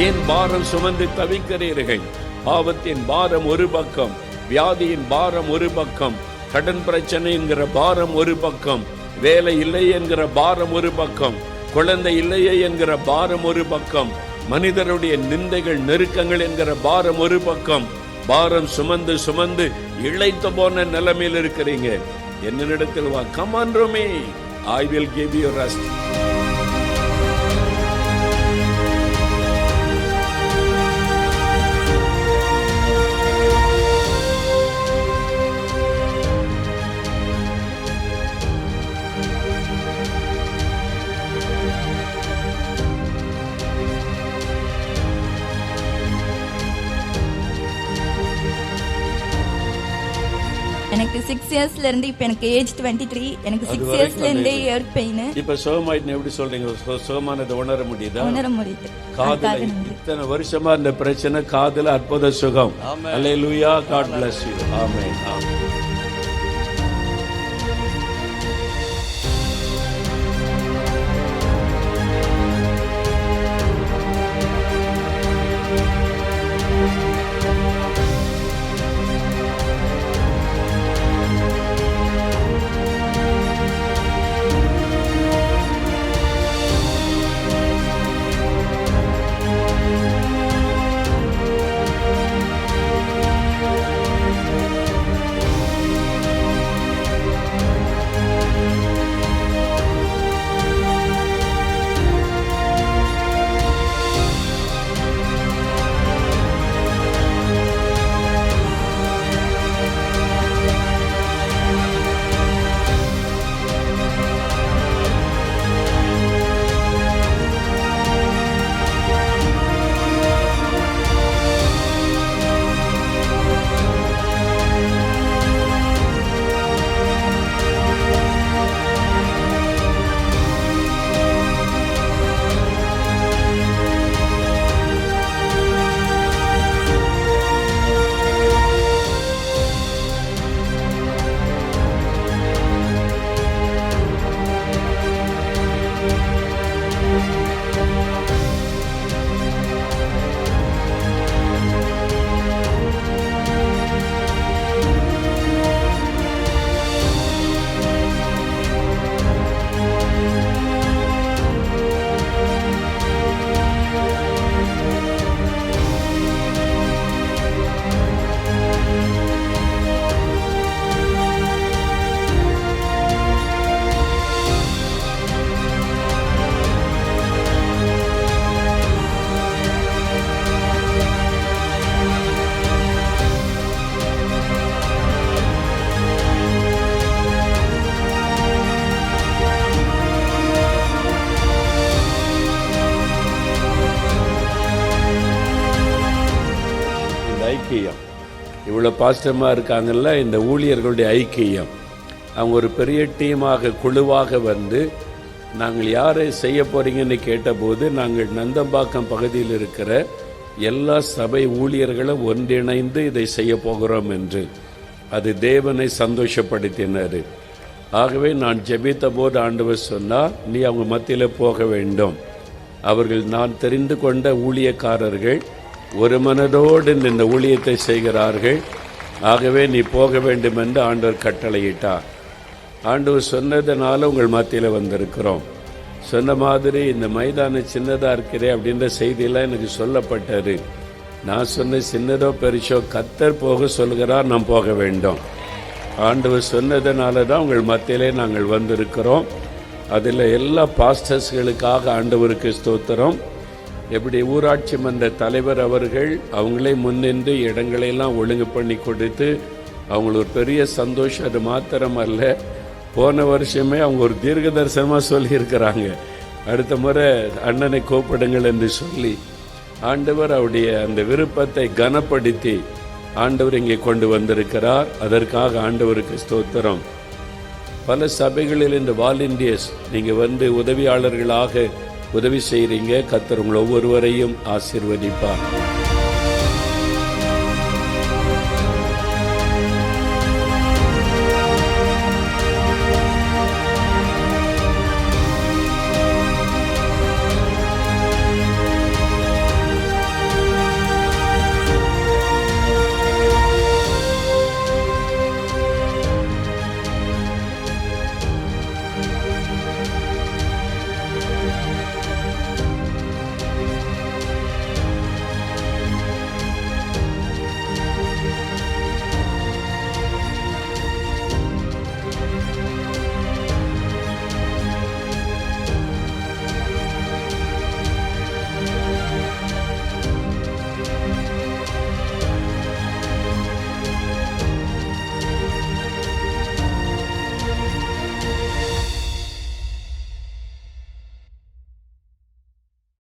ஏன் பாரம் சுமந்து தவிக்கிறீர்கள்? பாவத்தின் பாரம் ஒரு பக்கம், வியாதியின் பாரம் ஒரு பக்கம், கடன் பிரச்சனை என்கிற பாரம் ஒரு பக்கம், வேலை இல்லை என்கிற பாரம் ஒரு பக்கம், குழந்தை இல்லையே என்கிற பாரம் ஒரு பக்கம், மனிதருடைய நிந்தைகள் நெருக்கங்கள் என்கிற பாரம் ஒரு பக்கம். பாரம் சுமந்து சுமந்து இழைத்து போன நிலைமையில் இருக்கிறீங்க. என்னிடத்தில் வா, come on to me, I will give you rest. எனக்கு 6 இயர்ஸ்ல இருந்து இப்ப எனக்கு ஏஜ் 23. எனக்கு 6 இயர்ஸ்ல இருந்தே இயர் பெயின். இப்ப சுகமாயிட்டு எப்படி சொல்றீங்க? சுகமானதை உணர முடியுதா? உணர முடியுது. காதுல இத்தனை வருஷமா இந்த பிரச்சனை, காதுல அற்புத சுகம். அல்லேலூயா, God bless you. ஆமென். ஆமென். ஐக்கியம், இவ்வளவு பாஸ்டமா இருக்காங்கல்ல, இந்த ஊழியர்களுடைய ஐக்கியம், அவங்க ஒரு பெரிய டீமாக குழுவாக வந்து நாங்கள் யாரை செய்ய போறீங்கன்னு கேட்டபோது, நாங்கள் நந்தம்பாக்கம் பகுதியில் இருக்கிற எல்லா சபை ஊழியர்களும் ஒன்றிணைந்து இதை செய்ய போகிறோம் என்று அது தேவனை சந்தோஷப்படுத்தினார். ஆகவே நான் ஜெபித்த போது ஆண்டவர் சொன்னார், நீ அவங்க மத்தியில் போக வேண்டும். அவர்கள் நான் தெரிந்து கொண்ட ஊழியக்காரர்கள் ஒரு மனதோடு இந்த ஊழியத்தை செய்கிறார்கள். ஆகவே நீ போக வேண்டும் என்று ஆண்டவர் கட்டளையிட்டார். ஆண்டவர் சொன்னதுனால உங்கள் மத்தியில் வந்திருக்கிறோம். சொன்ன மாதிரி இந்த மைதானம் சின்னதாக இருக்கிறே அப்படின்ற செய்தியெல்லாம் எனக்கு சொல்லப்பட்டது. நான் சொன்ன சின்னதோ பெருசோ கர்த்தர் போக சொல்கிறார், நாம் போக வேண்டும். ஆண்டவர் சொன்னதுனால தான் உங்கள் மத்தியிலே நாங்கள் வந்திருக்கிறோம். அதில் எல்லா பாஸ்டர்ஸ்களுக்காக ஆண்டவருக்கு ஸ்தோத்திரம். எப்படி ஊராட்சி மன்ற தலைவர் அவர்கள் அவங்களே முன்னின்று இடங்களையெல்லாம் ஒழுங்கு பண்ணி கொடுத்து அவங்களுக்கு ஒரு பெரிய சந்தோஷம். அது மாத்திரம் அல்ல, போன வருஷமே அவங்க ஒரு தீர்க்க தரிசனமாக சொல்லியிருக்கிறாங்க, அடுத்த முறை அண்ணனை கூப்பிடுங்கள் என்று சொல்லி ஆண்டவர் அவருடைய அந்த விருப்பத்தை கனப்படுத்தி ஆண்டவர் இங்கே கொண்டு வந்திருக்கிறார். அதற்காக ஆண்டவருக்கு ஸ்தோத்திரம். பல சபைகளில் இந்த வாலண்டியர்ஸ் நீங்கள் வந்து உதவியாளர்களாக உதவி செய்கிறீங்க. கர்த்தர் உங்கள் ஒவ்வொருவரையும் ஆசீர்வதிப்பார்.